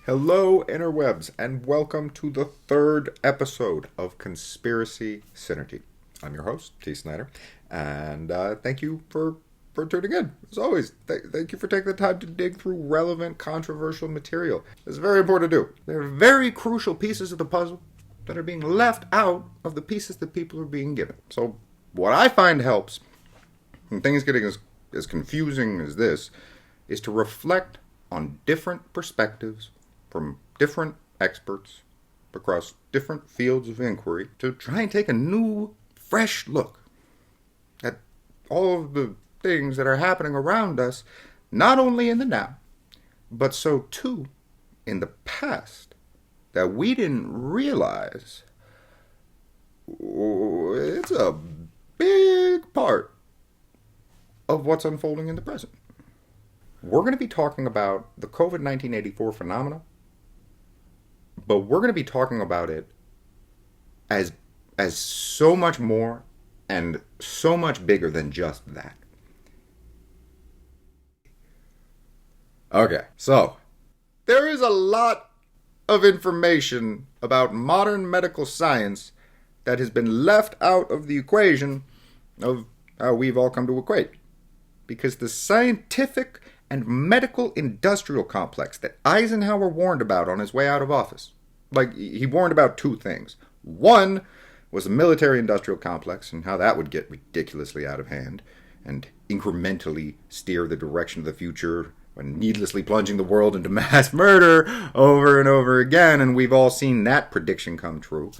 Hello, interwebs, and welcome to the third episode of Conspiracy Synergy. I'm your host, T. Snyder, and thank you for tuning in. As always, thank you for taking the time to dig through relevant, controversial material. It's very important to do. There are very crucial pieces of the puzzle that are being left out of the pieces that people are being given. So, what I find helps, when things getting as confusing as this, is to reflect on different perspectives from different experts across different fields of inquiry to try and take a new, fresh look at all of the things that are happening around us, not only in the now, but so too in the past, that we didn't realize it's a big part of what's unfolding in the present. We're going to be talking about the COVID-19 84 phenomena, but we're going to be talking about it as so much more and so much bigger than just that. Okay, so there is a lot of information about modern medical science that has been left out of the equation of how we've all come to equate. Because the scientific and medical industrial complex that Eisenhower warned about on his way out of office. Like, he warned about two things. One was the military industrial complex and how that would get ridiculously out of hand and incrementally steer the direction of the future when needlessly plunging the world into mass murder over and over again, and we've all seen that prediction come true.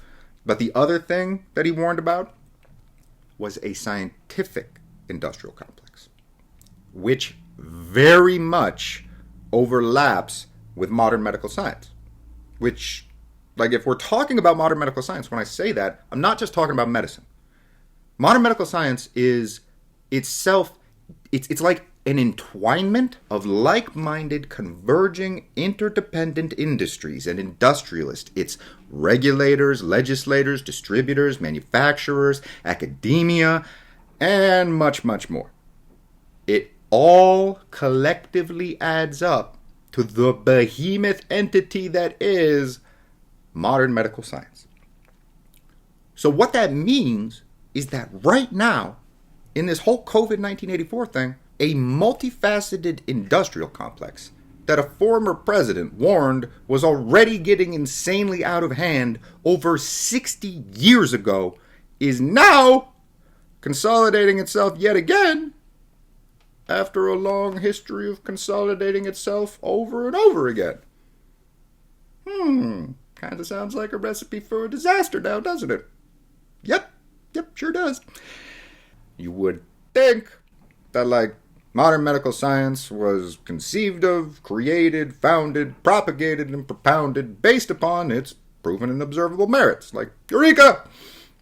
But the other thing that he warned about was a scientific industrial complex, which very much overlaps with modern medical science. Which, like, if we're talking about modern medical science, when I say that, I'm not just talking about medicine. Modern medical science is itself, it's like an entwinement of like-minded, converging, interdependent industries and industrialists. It's regulators, legislators, distributors, manufacturers, academia, and much, much more. It all collectively adds up to the behemoth entity that is modern medical science. So what that means is that right now, in this whole COVID-19 84 thing, a multifaceted industrial complex that a former president warned was already getting insanely out of hand over 60 years ago is now consolidating itself yet again after a long history of consolidating itself over and over again. Kind of sounds like a recipe for a disaster now, doesn't it? Yep, sure does. You would think that, like, modern medical science was conceived of, created, founded, propagated, and propounded based upon its proven and observable merits. Like, Eureka!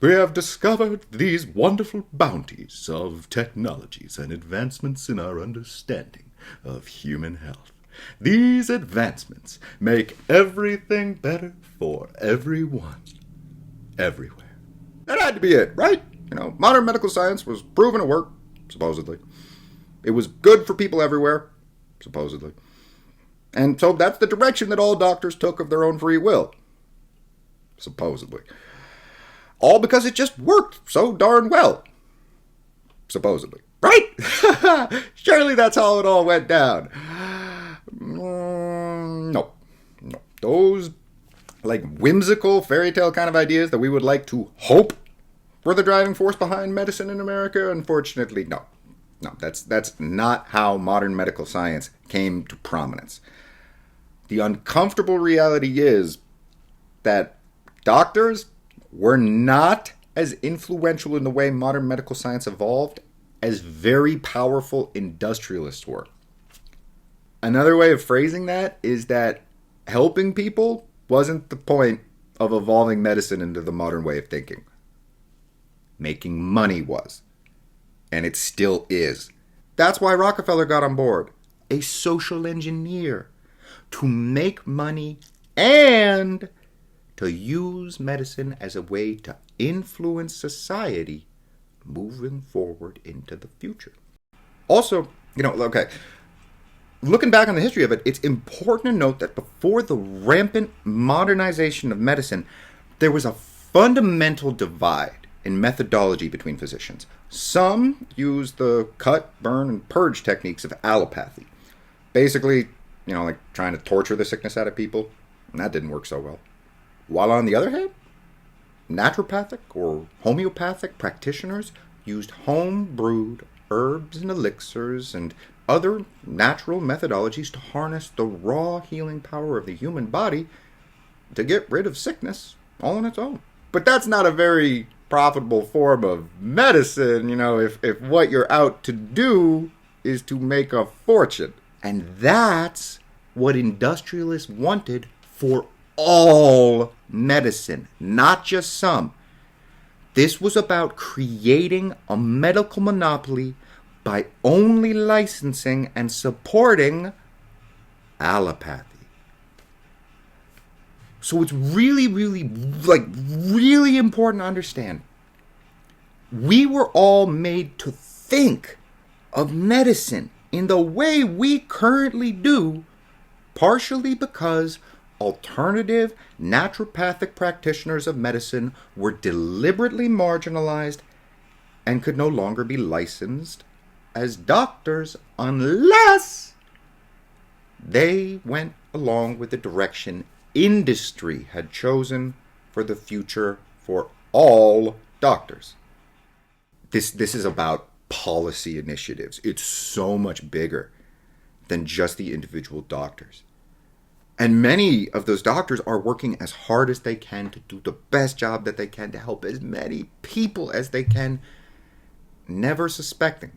We have discovered these wonderful bounties of technologies and advancements in our understanding of human health. These advancements make everything better for everyone, everywhere. That had to be it, right? You know, modern medical science was proven to work, supposedly. It was good for people everywhere, supposedly. And so that's the direction that all doctors took of their own free will, supposedly. All because it just worked so darn well. Supposedly. Right? Surely that's how it all went down. No. Those, like, whimsical fairy tale kind of ideas that we would like to hope were the driving force behind medicine in America, unfortunately, no. No, that's not how modern medical science came to prominence. The uncomfortable reality is that doctors were not as influential in the way modern medical science evolved as very powerful industrialists were. Another way of phrasing that is that helping people wasn't the point of evolving medicine into the modern way of thinking. Making money was. And it still is. That's why Rockefeller got on board. A social engineer. To make money and to use medicine as a way to influence society moving forward into the future. Also, okay, looking back on the history of it, it's important to note that before the rampant modernization of medicine, there was a fundamental divide in methodology between physicians. Some used the cut, burn, and purge techniques of allopathy. Basically, like trying to torture the sickness out of people, and that didn't work so well. While on the other hand, naturopathic or homeopathic practitioners used home-brewed herbs and elixirs and other natural methodologies to harness the raw healing power of the human body to get rid of sickness all on its own. But that's not a very profitable form of medicine, if what you're out to do is to make a fortune. And that's what industrialists wanted for all medicine, not just some. This was about creating a medical monopoly by only licensing and supporting allopathy. So it's really, really important to understand. We were all made to think of medicine in the way we currently do, partially because alternative naturopathic practitioners of medicine were deliberately marginalized and could no longer be licensed as doctors unless they went along with the direction industry had chosen for the future for all doctors. This is about policy initiatives. It's so much bigger than just the individual doctors. And many of those doctors are working as hard as they can to do the best job that they can to help as many people as they can, never suspecting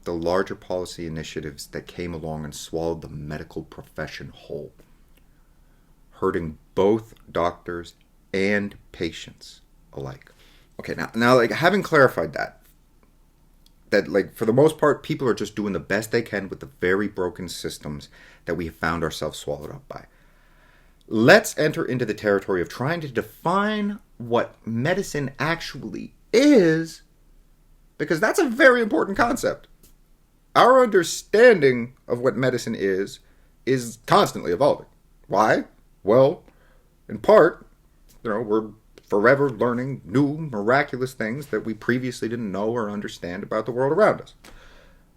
the larger policy initiatives that came along and swallowed the medical profession whole, hurting both doctors and patients alike. Okay, now having clarified that for the most part, people are just doing the best they can with the very broken systems that we have found ourselves swallowed up by. Let's enter into the territory of trying to define what medicine actually is, because that's a very important concept. Our understanding of what medicine is constantly evolving. Why? Well, in part, we're forever learning new, miraculous things that we previously didn't know or understand about the world around us.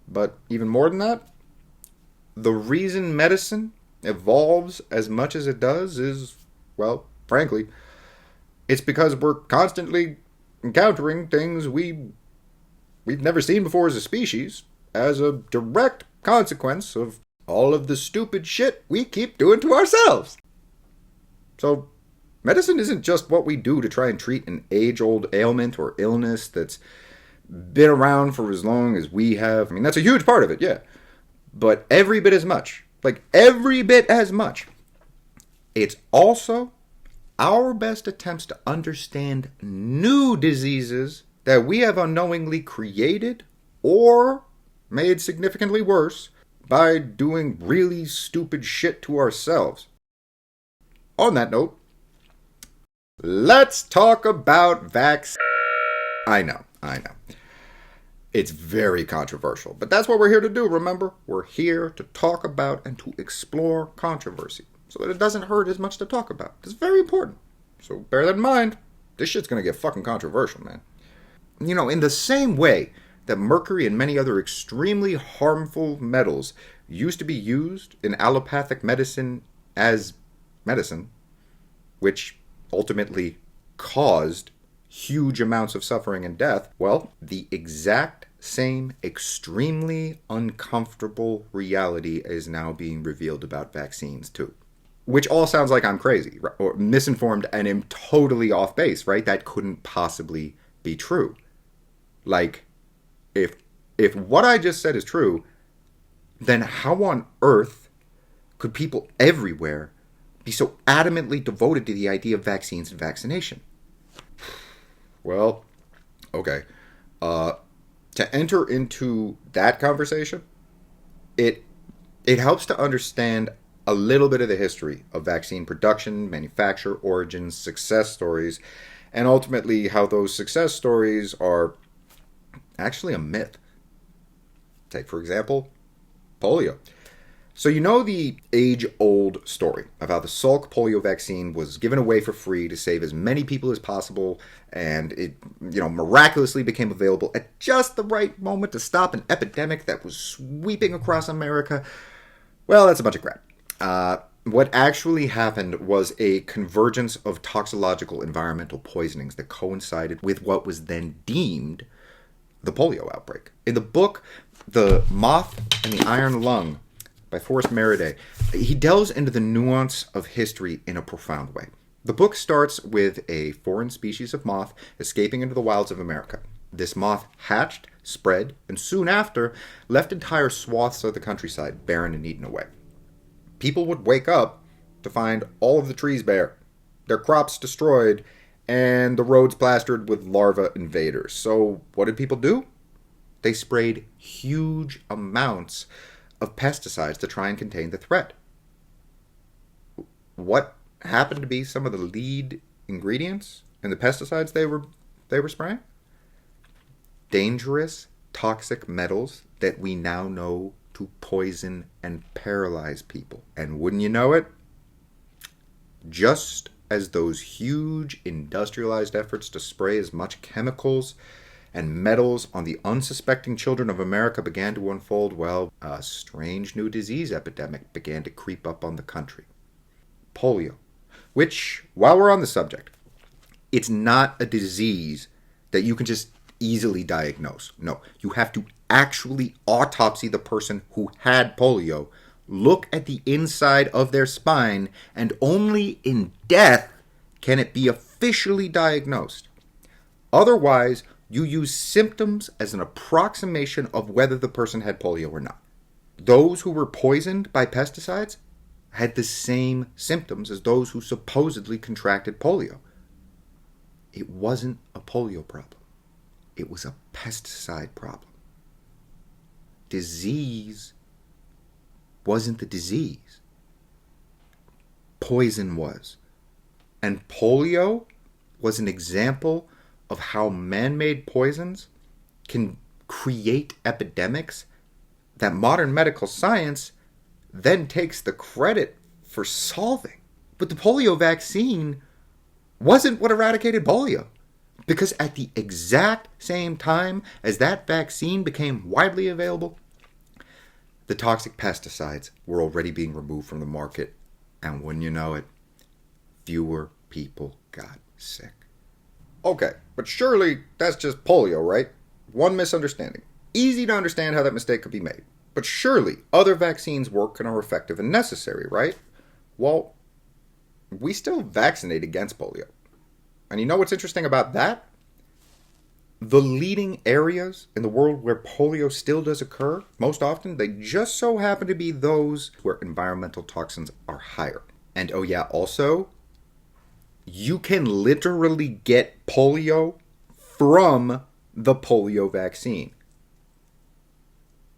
But even more than that, the reason medicine evolves as much as it does is, well, frankly, it's because we're constantly encountering things we've never seen before as a species, as a direct consequence of all of the stupid shit we keep doing to ourselves. So, medicine isn't just what we do to try and treat an age-old ailment or illness that's been around for as long as we have. I mean, that's a huge part of it, yeah. But every bit as much. It's also our best attempts to understand new diseases that we have unknowingly created or made significantly worse by doing really stupid shit to ourselves. On that note, let's talk about vaccines. I know. It's very controversial, but that's what we're here to do, remember? We're here to talk about and to explore controversy so that it doesn't hurt as much to talk about. It's very important. So bear that in mind. This shit's gonna get fucking controversial, man. In the same way that mercury and many other extremely harmful metals used to be used in allopathic medicine as medicine, which ultimately caused huge amounts of suffering and death, well, the exact same extremely uncomfortable reality is now being revealed about vaccines too. Which all sounds like I'm crazy, right? Or misinformed and am totally off base, right? That couldn't possibly be true. If what I just said is true, then how on earth could people everywhere be so adamantly devoted to the idea of vaccines and vaccination? Well, okay. To enter into that conversation, it helps to understand a little bit of the history of vaccine production, manufacture, origins, success stories, and ultimately how those success stories are actually a myth. Take, for example, polio. So you know the age-old story of how the Salk polio vaccine was given away for free to save as many people as possible, and it, miraculously became available at just the right moment to stop an epidemic that was sweeping across America? Well, that's a bunch of crap. What actually happened was a convergence of toxicological environmental poisonings that coincided with what was then deemed the polio outbreak. In the book, The Moth and the Iron Lung, by Forrest Merriday, he delves into the nuance of history in a profound way. The book starts with a foreign species of moth escaping into the wilds of America. This moth hatched, spread, and soon after left entire swaths of the countryside barren and eaten away. People would wake up to find all of the trees bare, their crops destroyed, and the roads plastered with larva invaders. So what did people do? They sprayed huge amounts of pesticides to try and contain the threat. What happened to be some of the lead ingredients in the pesticides they were spraying? Dangerous, toxic metals that we now know to poison and paralyze people. And wouldn't you know it? Just as those huge industrialized efforts to spray as much chemicals and metals on the unsuspecting children of America began to unfold, well, a strange new disease epidemic began to creep up on the country. Polio. Which, while we're on the subject, it's not a disease that you can just easily diagnose. No, you have to actually autopsy the person who had polio, look at the inside of their spine, and only in death can it be officially diagnosed. Otherwise, you use symptoms as an approximation of whether the person had polio or not. Those who were poisoned by pesticides had the same symptoms as those who supposedly contracted polio. It wasn't a polio problem. It was a pesticide problem. Disease wasn't the disease. Poison was. And polio was an example of how man-made poisons can create epidemics that modern medical science then takes the credit for solving. But the polio vaccine wasn't what eradicated polio, because at the exact same time as that vaccine became widely available, the toxic pesticides were already being removed from the market, and wouldn't you know it, fewer people got sick. Okay, but surely that's just polio, right? One misunderstanding. Easy to understand how that mistake could be made. But surely other vaccines work and are effective and necessary, right? Well, we still vaccinate against polio. And you know what's interesting about that? The leading areas in the world where polio still does occur, most often, they just so happen to be those where environmental toxins are higher. And oh yeah, also, you can literally get polio from the polio vaccine.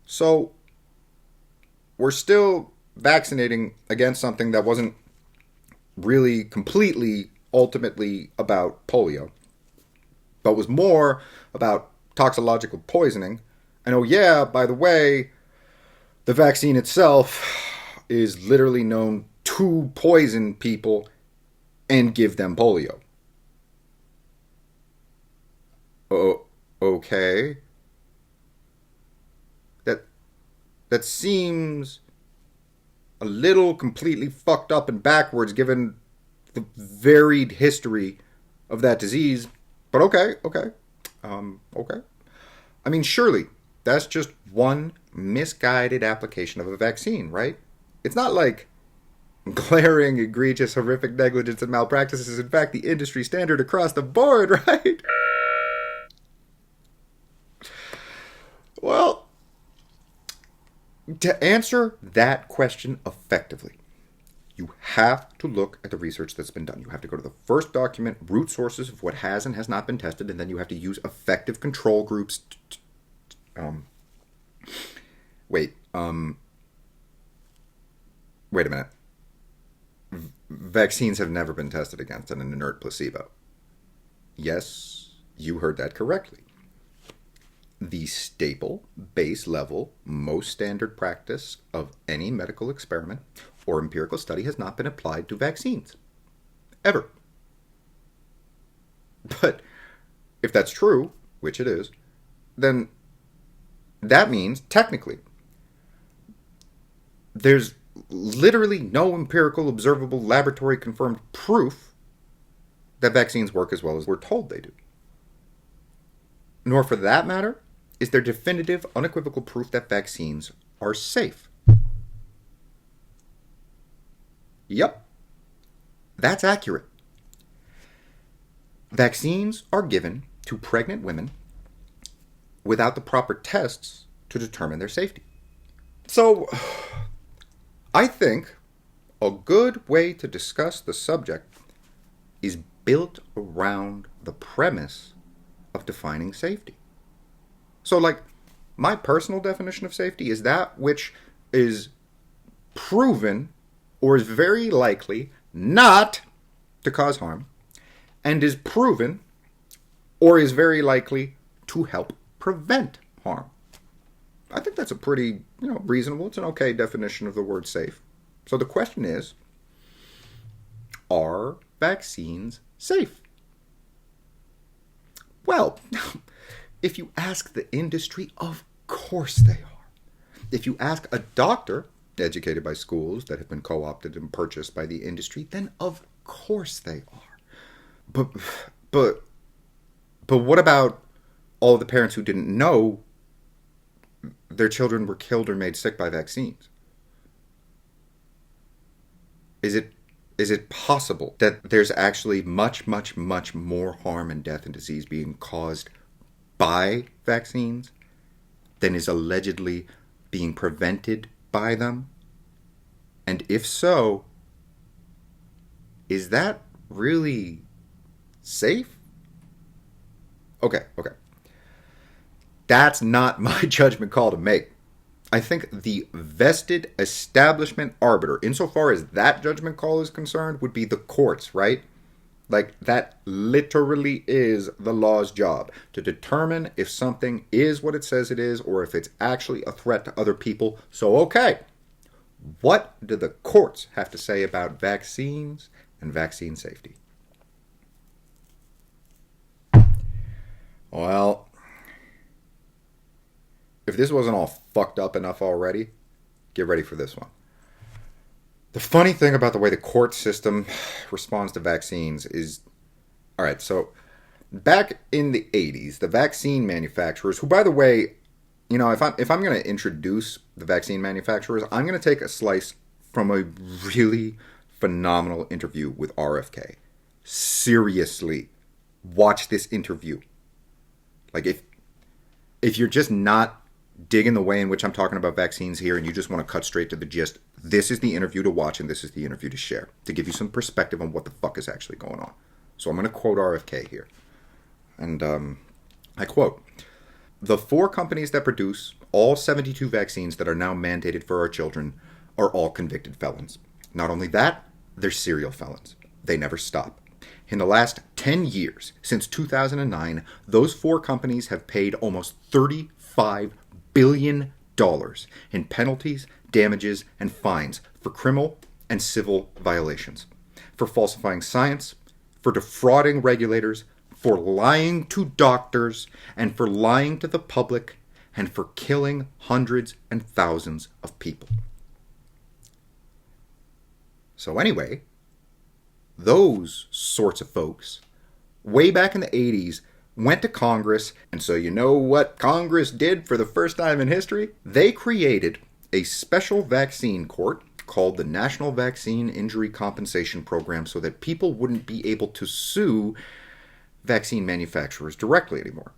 So, we're still vaccinating against something that wasn't really completely, ultimately about polio, but was more about toxicological poisoning. And oh yeah, by the way, the vaccine itself is literally known to poison people and give them polio. Oh, okay. That seems a little completely fucked up and backwards given the varied history of that disease. But okay. Okay. I mean, surely that's just one misguided application of a vaccine, right? It's not like glaring, egregious, horrific negligence and malpractice is in fact the industry standard across the board, right? Well, to answer that question effectively, you have to look at the research that's been done. You have to go to the first document, root sources of what has and has not been tested, and then you have to use effective control groups. Wait a minute. Vaccines have never been tested against an inert placebo. Yes, you heard that correctly. the staple, base level, most standard practice of any medical experiment or empirical study has not been applied to vaccines. Ever. But if that's true, which it is, then that means, technically, there's literally no empirical, observable, laboratory-confirmed proof that vaccines work as well as we're told they do. Nor, for that matter, is there definitive, unequivocal proof that vaccines are safe. Yep, that's accurate. Vaccines are given to pregnant women without the proper tests to determine their safety. So, I think a good way to discuss the subject is built around the premise of defining safety. So, my personal definition of safety is that which is proven or is very likely not to cause harm, and is proven or is very likely to help prevent harm. I think that's a pretty, reasonable, it's an okay definition of the word safe. So the question is, are vaccines safe? Well, if you ask the industry, of course they are. If you ask a doctor, educated by schools that have been co-opted and purchased by the industry, then of course they are. But what about all the parents who didn't know their children were killed or made sick by vaccines? Is it possible that there's actually much, much, much more harm and death and disease being caused by vaccines than is allegedly being prevented by them? And if so, is that really safe? Okay. That's not my judgment call to make. I think the vested establishment arbiter, insofar as that judgment call is concerned, would be the courts, right? That literally is the law's job, to determine if something is what it says it is or if it's actually a threat to other people. So, okay, what do the courts have to say about vaccines and vaccine safety? Well, if this wasn't all fucked up enough already, get ready for this one. The funny thing about the way the court system responds to vaccines is, all right, so back in the 80s, the vaccine manufacturers, who, by the way, if I'm going to introduce the vaccine manufacturers, I'm going to take a slice from a really phenomenal interview with RFK. Seriously, watch this interview. If you're just not digging the way in which I'm talking about vaccines here and you just want to cut straight to the gist, this is the interview to watch and this is the interview to share, to give you some perspective on what the fuck is actually going on. So I'm going to quote RFK here. And I quote, "The 4 companies that produce all 72 vaccines that are now mandated for our children are all convicted felons. Not only that, they're serial felons. They never stop. In the last 10 years, since 2009, those 4 companies have paid almost $35 billion in penalties, damages, and fines for criminal and civil violations, for falsifying science, for defrauding regulators, for lying to doctors, and for lying to the public, and for killing hundreds and thousands of people." So anyway, those sorts of folks, way back in the 80s, went to Congress, and so you know what Congress did for the first time in history? They created a special vaccine court called the National Vaccine Injury Compensation Program so that people wouldn't be able to sue vaccine manufacturers directly anymore.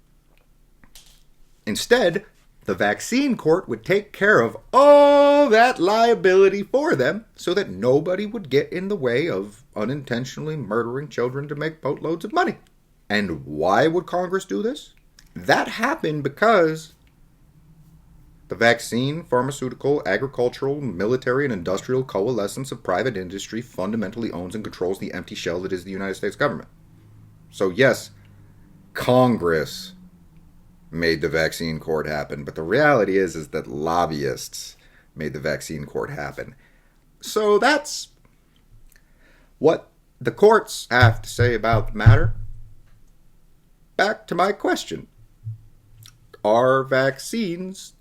Instead, the vaccine court would take care of all that liability for them so that nobody would get in the way of unintentionally murdering children to make boatloads of money. And why would Congress do this? That happened because the vaccine, pharmaceutical, agricultural, military, and industrial coalescence of private industry fundamentally owns and controls the empty shell that is the United States government. So yes, Congress made the vaccine court happen, but the reality is that lobbyists made the vaccine court happen. So that's what the courts have to say about the matter. Back to my question. Are vaccines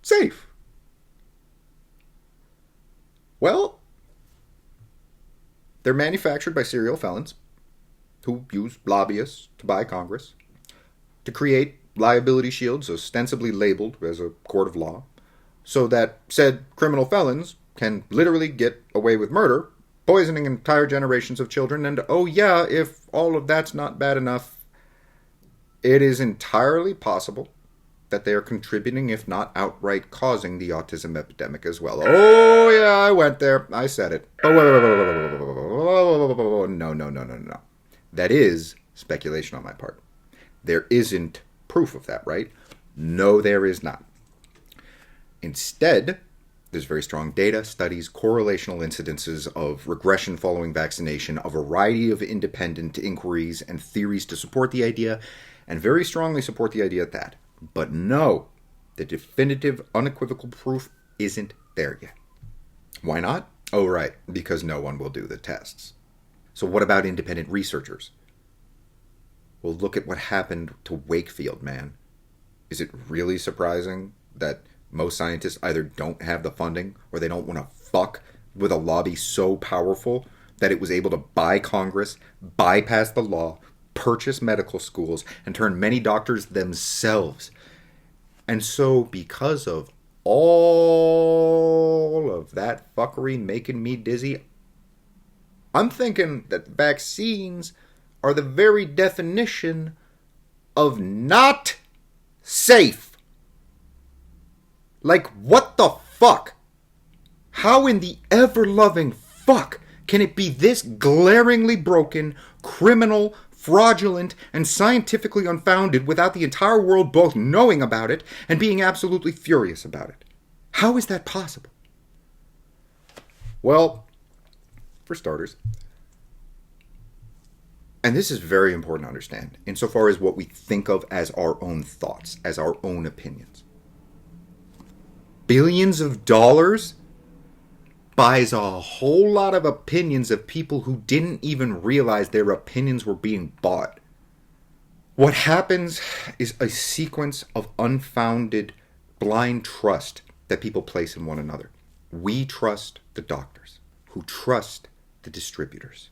safe? Well, they're manufactured by serial felons who use lobbyists to buy Congress to create liability shields ostensibly labeled as a court of law so that said criminal felons can literally get away with murder, poisoning entire generations of children. And oh yeah, if all of that's not bad enough, it is entirely possible that they are contributing, if not outright causing, the autism epidemic as well. Oh yeah, I went there. I said it. Oh, no. That is speculation on my part. There isn't proof of that, right? No, there is not. Instead, there's very strong data, studies, correlational incidences of regression following vaccination, a variety of independent inquiries and theories to support the idea, and very strongly support the idea at that. But no, the definitive, unequivocal proof isn't there yet. Why not? Oh, right, because no one will do the tests. So what about independent researchers? Well, look at what happened to Wakefield, man. Is it really surprising that most scientists either don't have the funding or they don't want to fuck with a lobby so powerful that it was able to buy Congress, bypass the law, purchase medical schools, and turn many doctors themselves? And so, because of all of that fuckery making me dizzy, I'm thinking that vaccines are the very definition of not safe. Like, what the fuck? How in the ever-loving fuck can it be this glaringly broken, criminal, fraudulent, and scientifically unfounded without the entire world both knowing about it and being absolutely furious about it? How is that possible? Well, for starters, and this is very important to understand, insofar as what we think of as our own thoughts, as our own opinions. Billions of dollars buys a whole lot of opinions of people who didn't even realize their opinions were being bought. What happens is a sequence of unfounded, blind trust that people place in one another. We trust the doctors, who trust the distributors,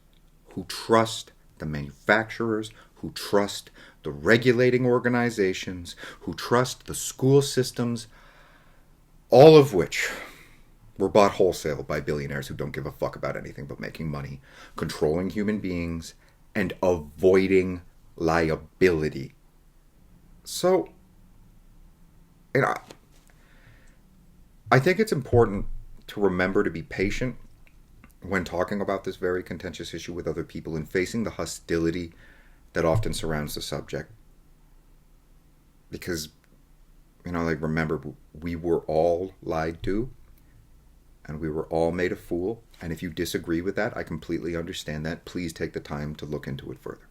who trust the manufacturers, who trust the regulating organizations, who trust the school systems, all of which were bought wholesale by billionaires who don't give a fuck about anything but making money, controlling human beings, and avoiding liability. So, I think it's important to remember to be patient when talking about this very contentious issue with other people and facing the hostility that often surrounds the subject. Because, remember, we were all lied to, and we were all made a fool. And if you disagree with that, I completely understand that. Please take the time to look into it further.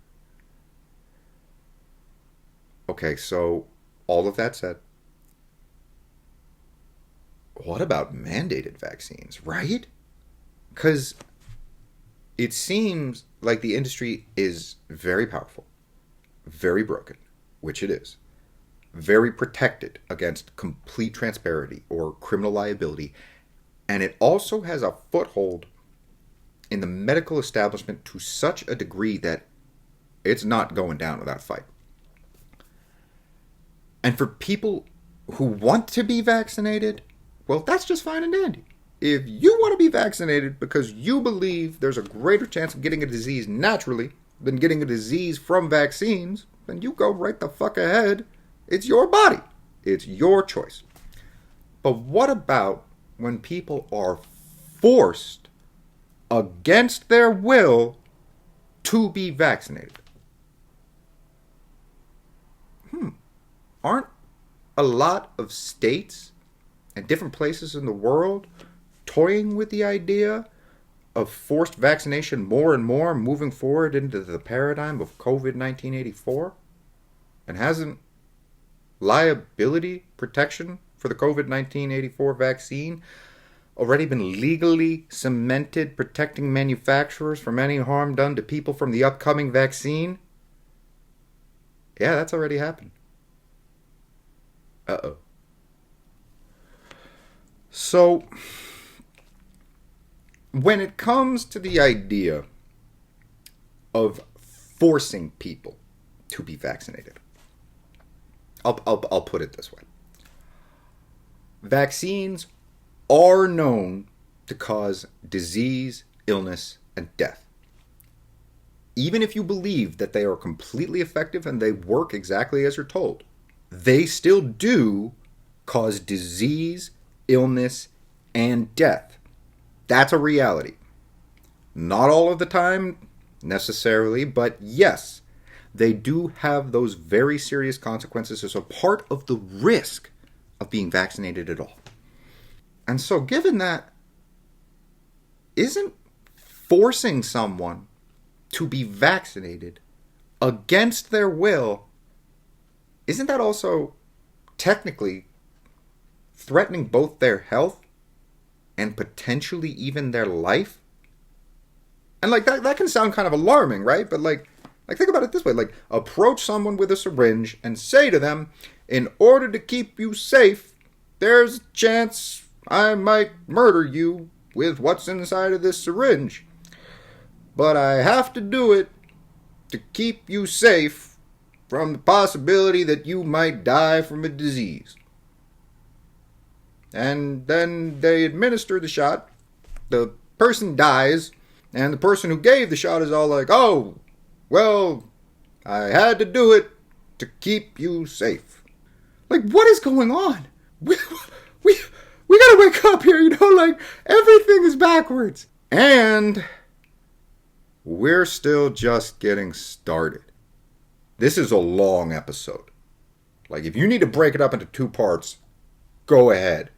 Okay, so all of that said, what about mandated vaccines, right? Because it seems like the industry is very powerful, very broken, which it is, very protected against complete transparency or criminal liability, and it also has a foothold in the medical establishment to such a degree that it's not going down without a fight. And for people who want to be vaccinated, well, that's just fine and dandy. If you want to be vaccinated because you believe there's a greater chance of getting a disease naturally than getting a disease from vaccines, then you go right the fuck ahead. It's your body. It's your choice. But what about when people are forced against their will to be vaccinated? Aren't a lot of states and different places in the world toying with the idea of forced vaccination more and more, moving forward into the paradigm of COVID-1984? And hasn't liability protection for the COVID-19 84 vaccine already been legally cemented, protecting manufacturers from any harm done to people from the upcoming vaccine? Yeah, that's already happened. Uh-oh. So, when it comes to the idea of forcing people to be vaccinated, I'll put it this way. Vaccines are known to cause disease, illness, and death. Even if you believe that they are completely effective and they work exactly as you're told, they still do cause disease, illness, and death. That's a reality. Not all of the time, necessarily, but yes, they do have those very serious consequences as a part of the risk of being vaccinated at all. And so, given that, isn't forcing someone to be vaccinated against their will, isn't that also technically threatening both their health and potentially even their life? And that can sound kind of alarming, right? But think about it this way. Approach someone with a syringe and say to them, in order to keep you safe, there's a chance I might murder you with what's inside of this syringe. But I have to do it to keep you safe from the possibility that you might die from a disease. And then they administer the shot, the person dies, and the person who gave the shot is all like, oh, well, I had to do it to keep you safe. What is going on? We gotta wake up here, everything is backwards. And we're still just getting started. This is a long episode. If you need to break it up into 2 parts, go ahead.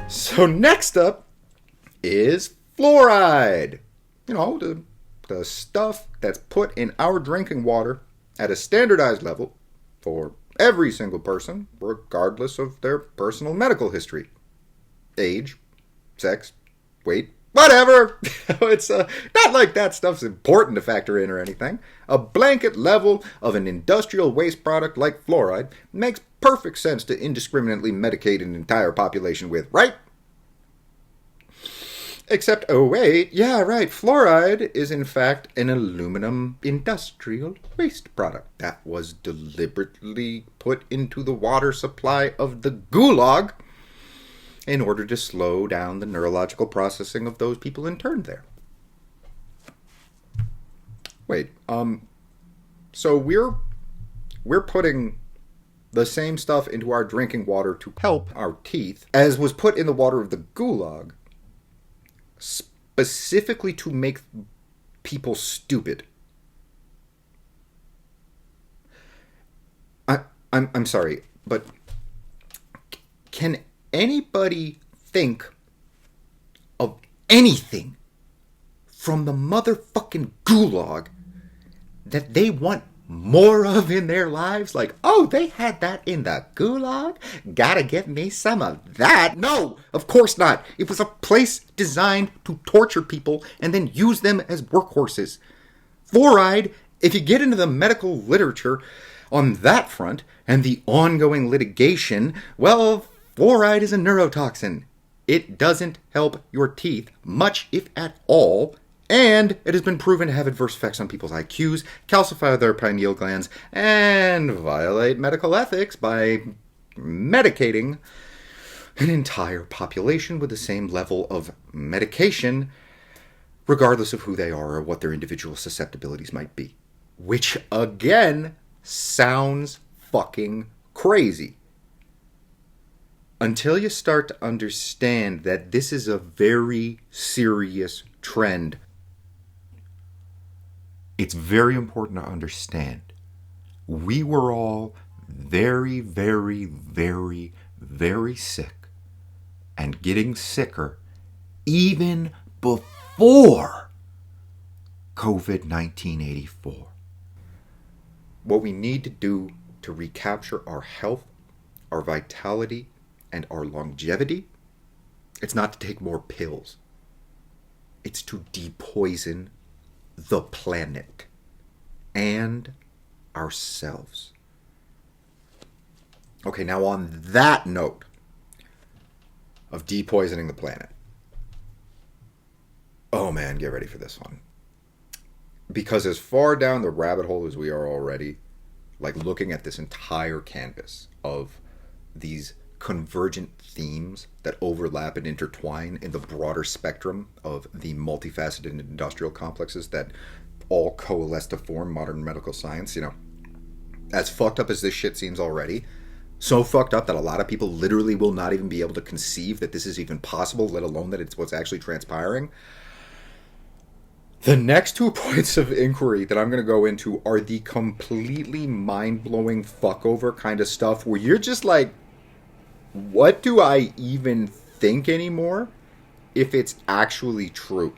So next up is fluoride. The stuff that's put in our drinking water at a standardized level for every single person, regardless of their personal medical history, age, sex, weight, whatever. It's not like that stuff's important to factor in or anything. A blanket level of an industrial waste product like fluoride makes perfect sense to indiscriminately medicate an entire population with, right? Except, oh wait, yeah, right, fluoride is in fact an aluminum industrial waste product that was deliberately put into the water supply of the gulag in order to slow down the neurological processing of those people interned there. Wait, so we're putting the same stuff into our drinking water to help our teeth as was put in the water of the gulag, specifically to make people stupid. I'm sorry, but can anybody think of anything from the motherfucking gulag that they want more of in their lives? Oh, they had that in the gulag? Gotta get me some of that. No, of course not. It was a place designed to torture people and then use them as workhorses. Fluoride, if you get into the medical literature on that front and the ongoing litigation, well, fluoride is a neurotoxin. It doesn't help your teeth much, if at all, and it has been proven to have adverse effects on people's IQs, calcify their pineal glands, and violate medical ethics by medicating an entire population with the same level of medication, regardless of who they are or what their individual susceptibilities might be. Which, again, sounds fucking crazy. Until you start to understand that this is a very serious trend. It's very important to understand. We were all very, very, very, very sick and getting sicker even before COVID-1984. What we need to do to recapture our health, our vitality, and our longevity, it's not to take more pills. It's to depoison the planet and ourselves. Okay, now on that note of depoisoning the planet, oh man, get ready for this one. Because as far down the rabbit hole as we are already, like looking at this entire canvas of these convergent themes that overlap and intertwine in the broader spectrum of the multifaceted industrial complexes that all coalesce to form modern medical science, as fucked up as this shit seems already, so fucked up that a lot of people literally will not even be able to conceive that this is even possible, let alone that it's what's actually transpiring. The next 2 points of inquiry that I'm going to go into are the completely mind-blowing fuckover kind of stuff where you're just like, what do I even think anymore if it's actually true?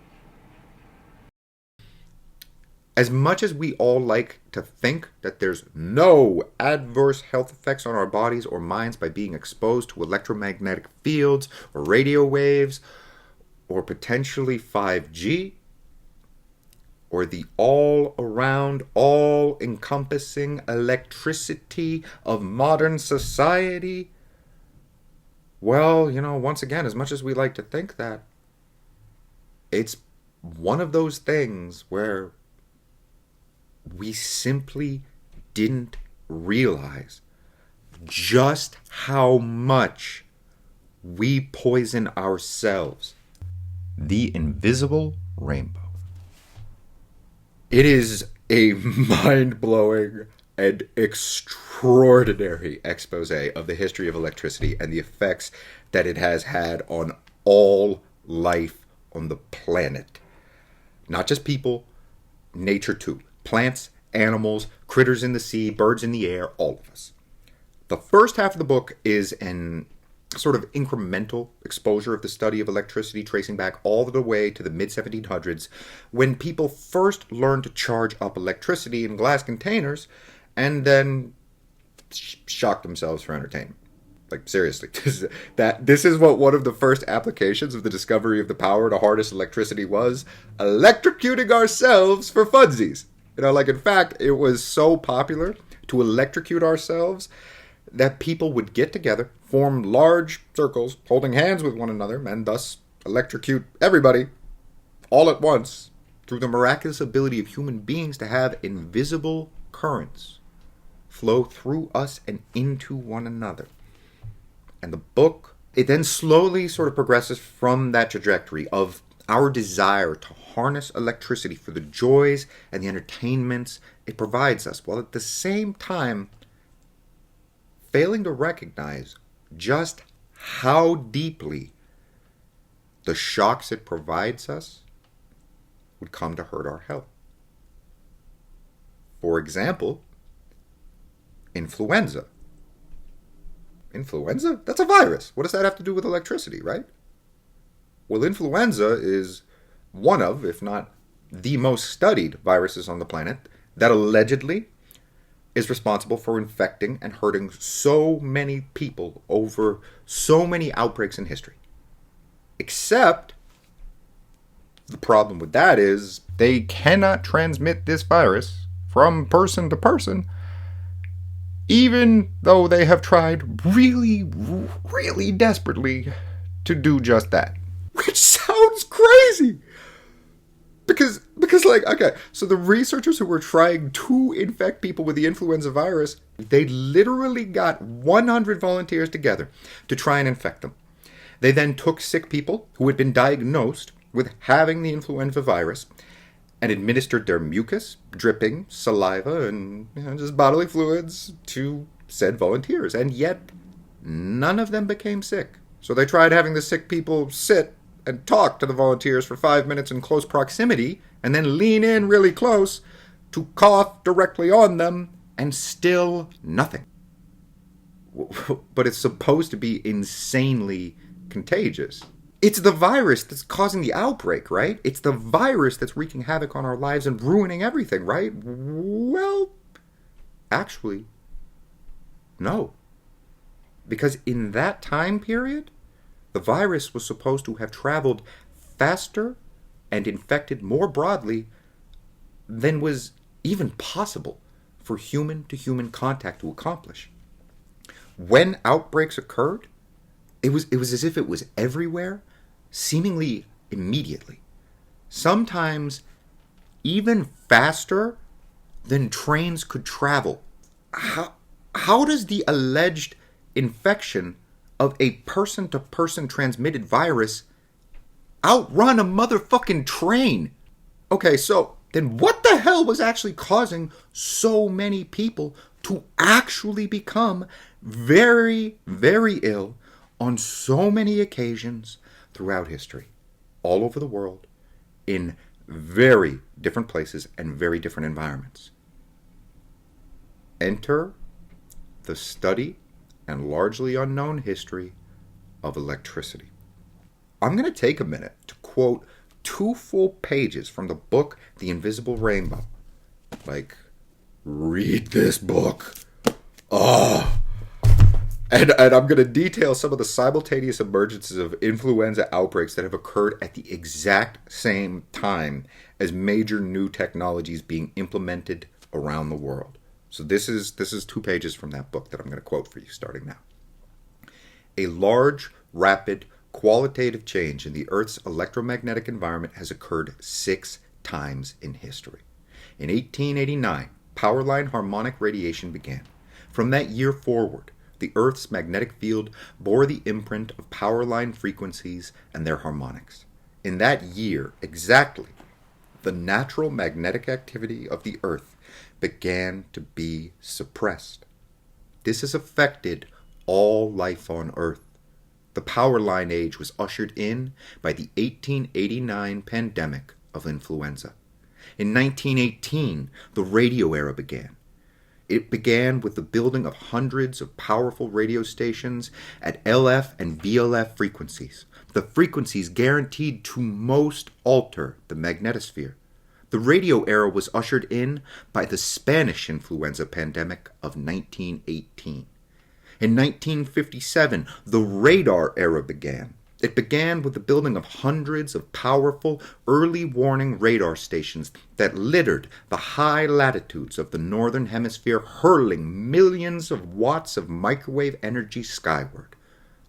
As much as we all like to think that there's no adverse health effects on our bodies or minds by being exposed to electromagnetic fields or radio waves or potentially 5G, or the all-around, all-encompassing electricity of modern society, well, once again, as much as we like to think that, it's one of those things where we simply didn't realize just how much we poison ourselves. The invisible rainbow. It is a mind-blowing and extraordinary expose of the history of electricity and the effects that it has had on all life on the planet. Not just people, nature too. Plants, animals, critters in the sea, birds in the air, all of us. The first half of the book is an sort of incremental exposure of the study of electricity, tracing back all the way to the mid-1700s, when people first learned to charge up electricity in glass containers and then shock themselves for entertainment. Like, seriously, this is what one of the first applications of the discovery of the power to harness electricity was: electrocuting ourselves for funsies. In fact, it was so popular to electrocute ourselves that people would get together, form large circles, holding hands with one another, and thus electrocute everybody all at once through the miraculous ability of human beings to have invisible currents flow through us and into one another. And the book, it then slowly sort of progresses from that trajectory of our desire to harness electricity for the joys and the entertainments it provides us, while at the same time failing to recognize just how deeply the shocks it provides us would come to hurt our health. For example, influenza. Influenza? That's a virus. What does that have to do with electricity, right? Well, influenza is one of, if not the most studied viruses on the planet that allegedly is responsible for infecting and hurting so many people over so many outbreaks in history. Except, the problem with that is they cannot transmit this virus from person to person, even though they have tried really, really desperately to do just that. Which sounds crazy! Because okay, so the researchers who were trying to infect people with the influenza virus, they literally got 100 volunteers together to try and infect them. They then took sick people who had been diagnosed with having the influenza virus and administered their mucus, dripping, saliva, and just bodily fluids to said volunteers. And yet, none of them became sick. So they tried having the sick people sit and talk to the volunteers for 5 minutes in close proximity, and then lean in really close to cough directly on them, and still nothing. but it's supposed to be insanely contagious. It's the virus that's causing the outbreak, right? It's the virus that's wreaking havoc on our lives and ruining everything, right? Well, actually, no. Because in that time period, the virus was supposed to have traveled faster and infected more broadly than was even possible for human-to-human contact to accomplish. When outbreaks occurred, it was as if it was everywhere, seemingly immediately. Sometimes even faster than trains could travel. How does the alleged infection of a person-to-person transmitted virus outrun a motherfucking train? Okay, so then what the hell was actually causing so many people to actually become very, very ill on so many occasions throughout history, all over the world, in very different places and very different environments? Enter the study and largely unknown history of electricity. I'm going to take a minute to quote 2 full pages from the book The Invisible Rainbow. Like, read this book. And I'm going to detail some of the simultaneous emergences of influenza outbreaks that have occurred at the exact same time as major new technologies being implemented around the world. So this is 2 pages from that book that I'm going to quote for you starting now. A large, rapid, qualitative change in the Earth's electromagnetic environment has occurred 6 times in history. In 1889, power line harmonic radiation began. From that year forward, the Earth's magnetic field bore the imprint of power line frequencies and their harmonics. In that year, exactly, the natural magnetic activity of the Earth began to be suppressed. This has affected all life on Earth. The power line age was ushered in by the 1889 pandemic of influenza. In 1918, the radio era began. It began with the building of hundreds of powerful radio stations at LF and VLF frequencies, the frequencies guaranteed to most alter the magnetosphere. The radio era was ushered in by the Spanish influenza pandemic of 1918. In 1957, the radar era began. It began with the building of hundreds of powerful early warning radar stations that littered the high latitudes of the northern hemisphere, hurling millions of watts of microwave energy skyward.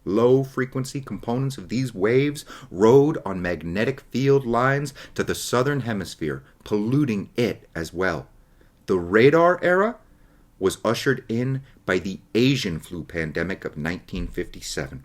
Low-frequency components of these waves rode on magnetic field lines to the southern hemisphere, polluting it as well. The radar era was ushered in by the Asian flu pandemic of 1957.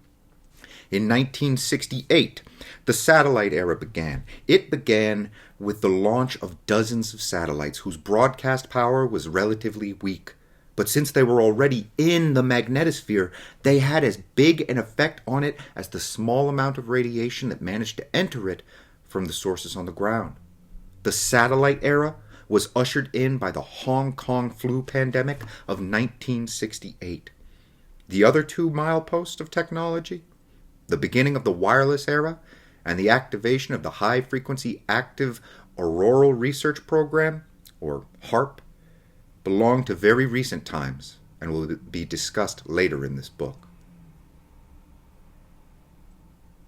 In 1968, the satellite era began. It began with the launch of dozens of satellites whose broadcast power was relatively weak. But since they were already in the magnetosphere, they had as big an effect on it as the small amount of radiation that managed to enter it from the sources on the ground. The satellite era was ushered in by the Hong Kong flu pandemic of 1968. The other 2 mileposts of technology, the beginning of the wireless era and the activation of the High-Frequency Active Auroral Research Program, or HAARP, belong to very recent times and will be discussed later in this book.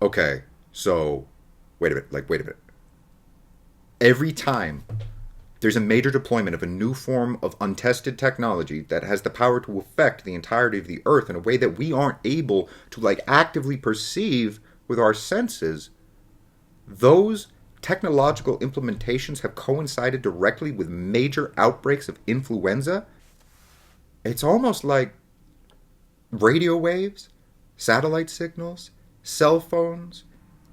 Okay, so, wait a minute. Every time there's a major deployment of a new form of untested technology that has the power to affect the entirety of the Earth in a way that we aren't able to actively perceive with our senses, those technological implementations have coincided directly with major outbreaks of influenza. It's almost like radio waves, satellite signals, cell phones,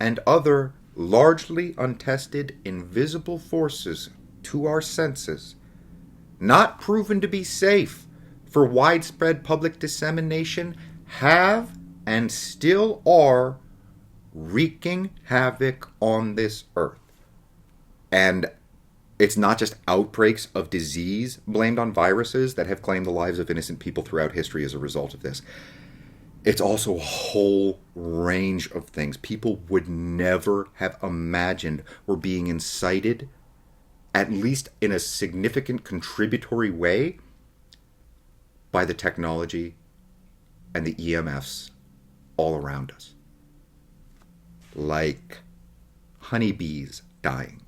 and other largely untested invisible forces to our senses, not proven to be safe for widespread public dissemination, have and still are wreaking havoc on this Earth. And It's not just outbreaks of disease blamed on viruses that have claimed the lives of innocent people throughout history as a result of this. It's also a whole range of things people would never have imagined were being incited, at least in a significant contributory way, by the technology and the EMFs all around us. Like honeybees dying.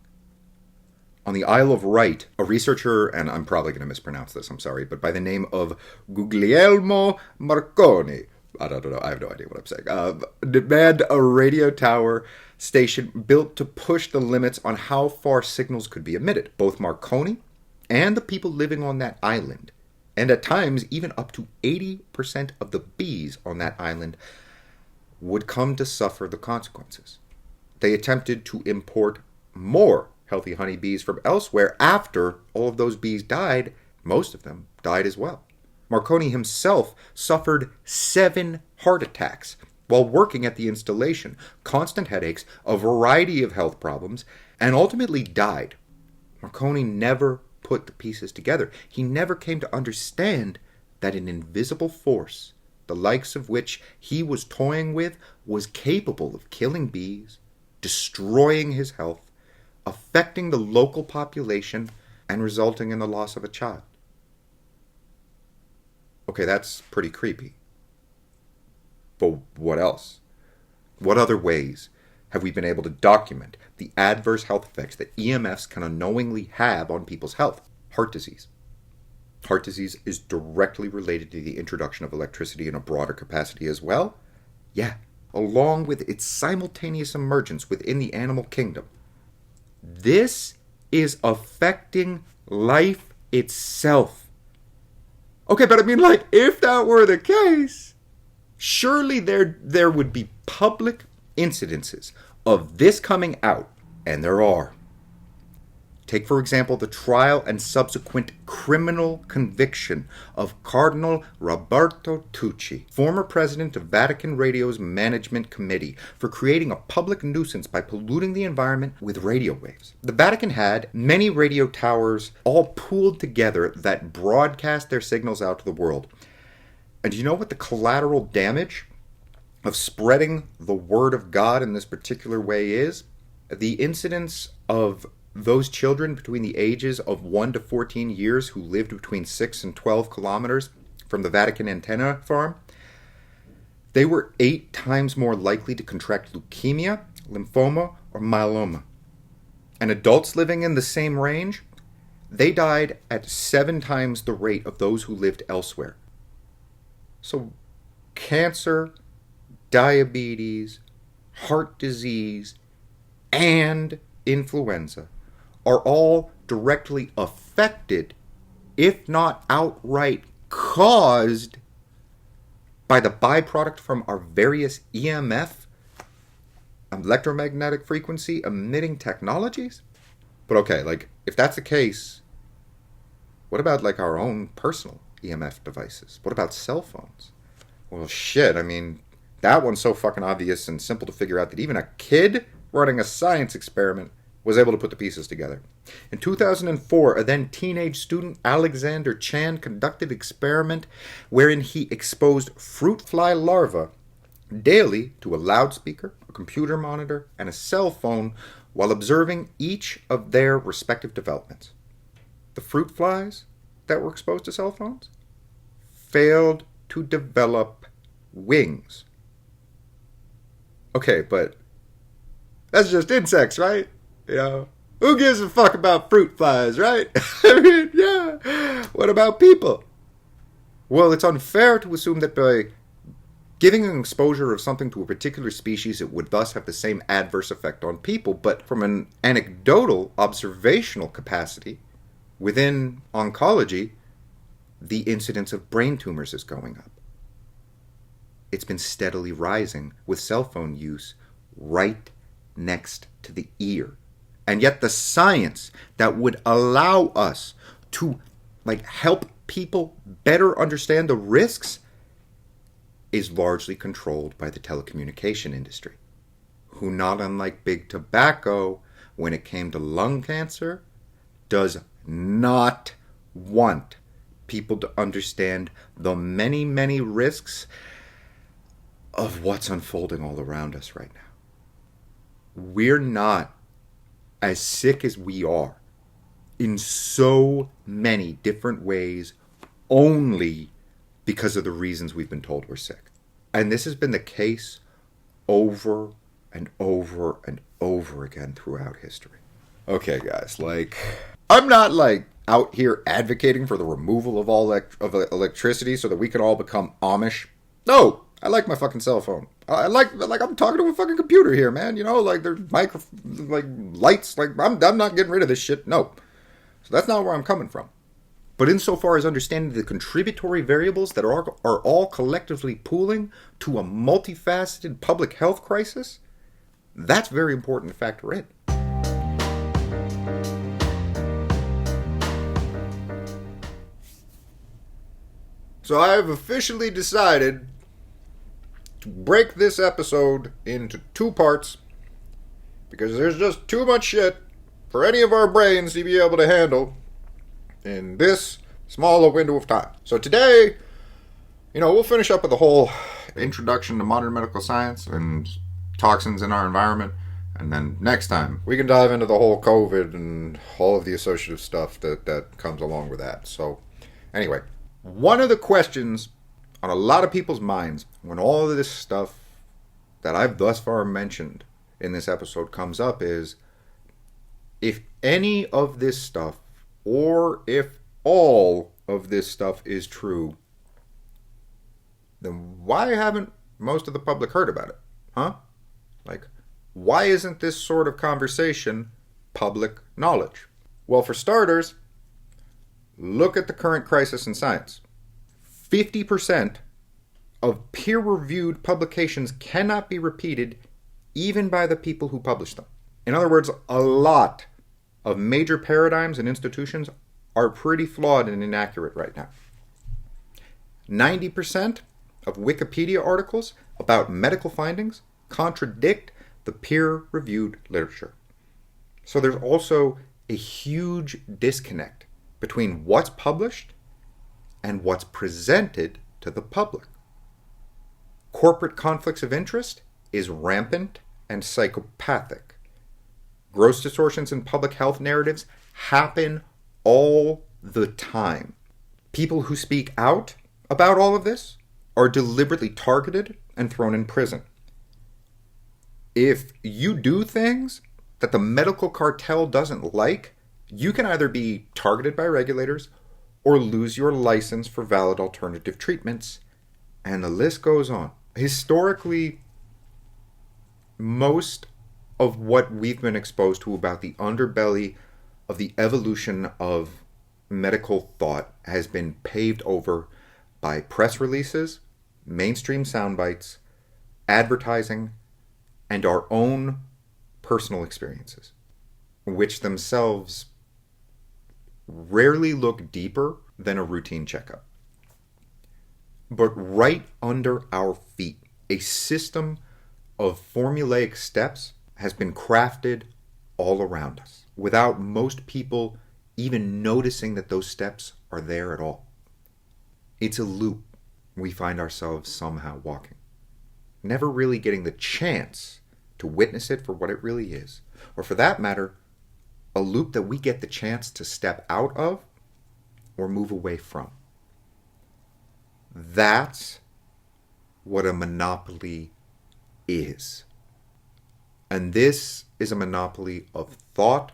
On the Isle of Wight, a researcher, and I'm probably going to mispronounce this, I'm sorry, but by the name of Guglielmo Marconi, I don't know, I have no idea what I'm saying, manned a radio tower station built to push the limits on how far signals could be emitted. Both Marconi and the people living on that island, and at times even up to 80% of the bees on that island, would come to suffer the consequences. They attempted to import more healthy honeybees from elsewhere. After all of those bees died, most of them died as well. Marconi himself suffered 7 heart attacks while working at the installation, constant headaches, a variety of health problems, and ultimately died. Marconi never put the pieces together. He never came to understand that an invisible force, the likes of which he was toying with, was capable of killing bees, destroying his health, affecting the local population, and resulting in the loss of a child. Okay, that's pretty creepy. But what else? What other ways have we been able to document the adverse health effects that EMFs can unknowingly have on people's health? Heart disease. Heart disease is directly related to the introduction of electricity in a broader capacity as well. Yeah, along with its simultaneous emergence within the animal kingdom. This is affecting life itself. Okay, but I mean, like, if that were the case, surely there would be public incidences of this coming out, and there are. Take, for example, the trial and subsequent criminal conviction of Cardinal Roberto Tucci, former president of Vatican Radio's Management Committee, for creating a public nuisance by polluting the environment with radio waves. The Vatican had many radio towers all pooled together that broadcast their signals out to the world. And do you know what the collateral damage of spreading the word of God in this particular way is? The incidence of those children between the ages of 1 to 14 years who lived between 6 and 12 kilometers from the Vatican antenna farm, they were 8 times more likely to contract leukemia, lymphoma, or myeloma. And adults living in the same range, they died at 7 times the rate of those who lived elsewhere. So cancer, diabetes, heart disease, and influenza are all directly affected, if not outright caused, by the byproduct from our various EMF, electromagnetic frequency emitting technologies. But okay, like, if that's the case, what about, like, our own personal EMF devices? What about cell phones? Well, shit, I mean, that one's so fucking obvious and simple to figure out that even a kid running a science experiment was able to put the pieces together. In 2004, a then teenage student, Alexander Chan, conducted an experiment wherein he exposed fruit fly larvae daily to a loudspeaker, a computer monitor, and a cell phone while observing each of their respective developments. The fruit flies that were exposed to cell phones failed to develop wings. Okay, but that's just insects, right? You know, who gives a fuck about fruit flies, right? I mean, yeah. What about people? Well, it's unfair to assume that by giving an exposure of something to a particular species, it would thus have the same adverse effect on people. But from an anecdotal, observational capacity, within oncology, the incidence of brain tumors is going up. It's been steadily rising with cell phone use right next to the ear. And yet the science that would allow us to, like, help people better understand the risks is largely controlled by the telecommunication industry, who, not unlike big tobacco, when it came to lung cancer, does not want people to understand the many, many risks of what's unfolding all around us right now. We're not as sick as we are in so many different ways only because of the reasons we've been told we're sick. And this has been the case over and over and over again throughout history. Okay, guys, I'm not out here advocating for the removal of all electricity so that we can all become Amish. No, I like my fucking cell phone. I like I'm talking to a fucking computer here, man. There's lights. I'm not getting rid of this shit. No. So that's not where I'm coming from. But insofar as understanding the contributory variables that are all collectively pooling to a multifaceted public health crisis, that's very important to factor in. So I have officially decided to break this episode into 2 parts because there's just too much shit for any of our brains to be able to handle in this small a window of time. So today, we'll finish up with the whole introduction to modern medical science and toxins in our environment. And then next time, we can dive into the whole COVID and all of the associative stuff that comes along with that. So anyway, one of the questions on a lot of people's minds when all of this stuff that I've thus far mentioned in this episode comes up is, if any of this stuff, or if all of this stuff is true, then why haven't most of the public heard about it? Huh? Why isn't this sort of conversation public knowledge? Well, for starters, look at the current crisis in science. 50% of peer-reviewed publications cannot be repeated even by the people who publish them. In other words, a lot of major paradigms and institutions are pretty flawed and inaccurate right now. 90% of Wikipedia articles about medical findings contradict the peer-reviewed literature. So there's also a huge disconnect between what's published and what's presented to the public. Corporate conflicts of interest is rampant and psychopathic. Gross distortions in public health narratives happen all the time. People who speak out about all of this are deliberately targeted and thrown in prison. If you do things that the medical cartel doesn't like, you can either be targeted by regulators or lose your license for valid alternative treatments, and the list goes on. Historically, most of what we've been exposed to about the underbelly of the evolution of medical thought has been paved over by press releases, mainstream sound bites, advertising, and our own personal experiences, which themselves rarely look deeper than a routine checkup. But right under our feet, a system of formulaic steps has been crafted all around us, without most people even noticing that those steps are there at all. It's a loop we find ourselves somehow walking, never really getting the chance to witness it for what it really is, or for that matter, a loop that we get the chance to step out of or move away from. That's what a monopoly is. And this is a monopoly of thought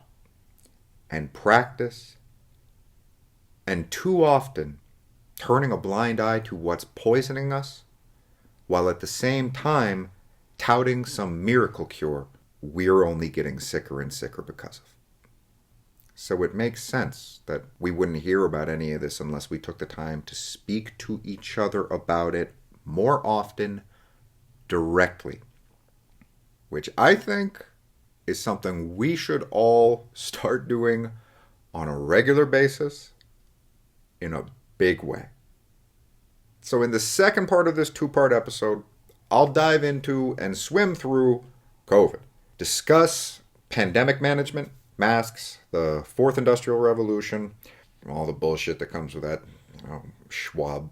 and practice, and too often turning a blind eye to what's poisoning us, while at the same time touting some miracle cure we're only getting sicker and sicker because of. So it makes sense that we wouldn't hear about any of this unless we took the time to speak to each other about it more often, directly. Which I think is something we should all start doing on a regular basis in a big way. So in the second part of this 2-part episode, I'll dive into and swim through COVID, discuss pandemic management, masks, the fourth industrial revolution, all the bullshit that comes with that. Schwab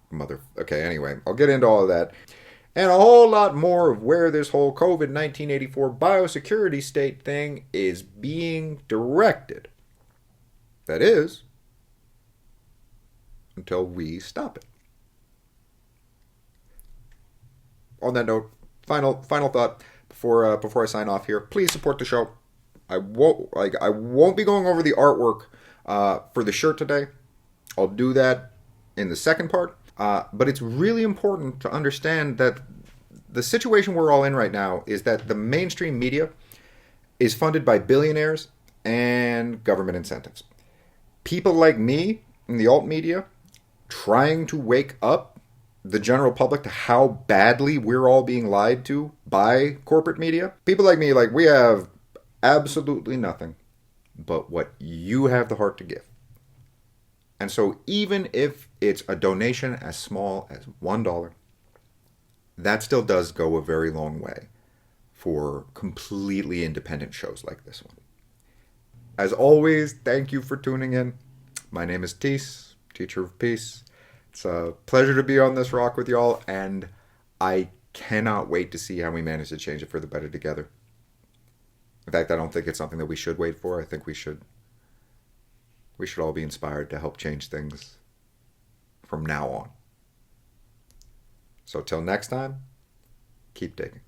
mother. Okay, anyway, I'll get into all of that. And a whole lot more of where this whole COVID 1984 biosecurity state thing is being directed. That is, until we stop it. On that note, final thought before I sign off here. Please support the show. I won't be going over the artwork for the shirt today. I'll do that in the second part. But it's really important to understand that the situation we're all in right now is that the mainstream media is funded by billionaires and government incentives. People like me in the alt media trying to wake up the general public to how badly we're all being lied to by corporate media. People like me, we have absolutely nothing but what you have the heart to give. And so even if it's a donation as small as $1, that still does go a very long way for completely independent shows like this one. As always, thank you for tuning in. My name is Tees, Teacher of Peace. It's a pleasure to be on this rock with y'all, and I cannot wait to see how we manage to change it for the better together. In fact, I don't think it's something that we should wait for. I think we should all be inspired to help change things from now on. So till next time, keep digging.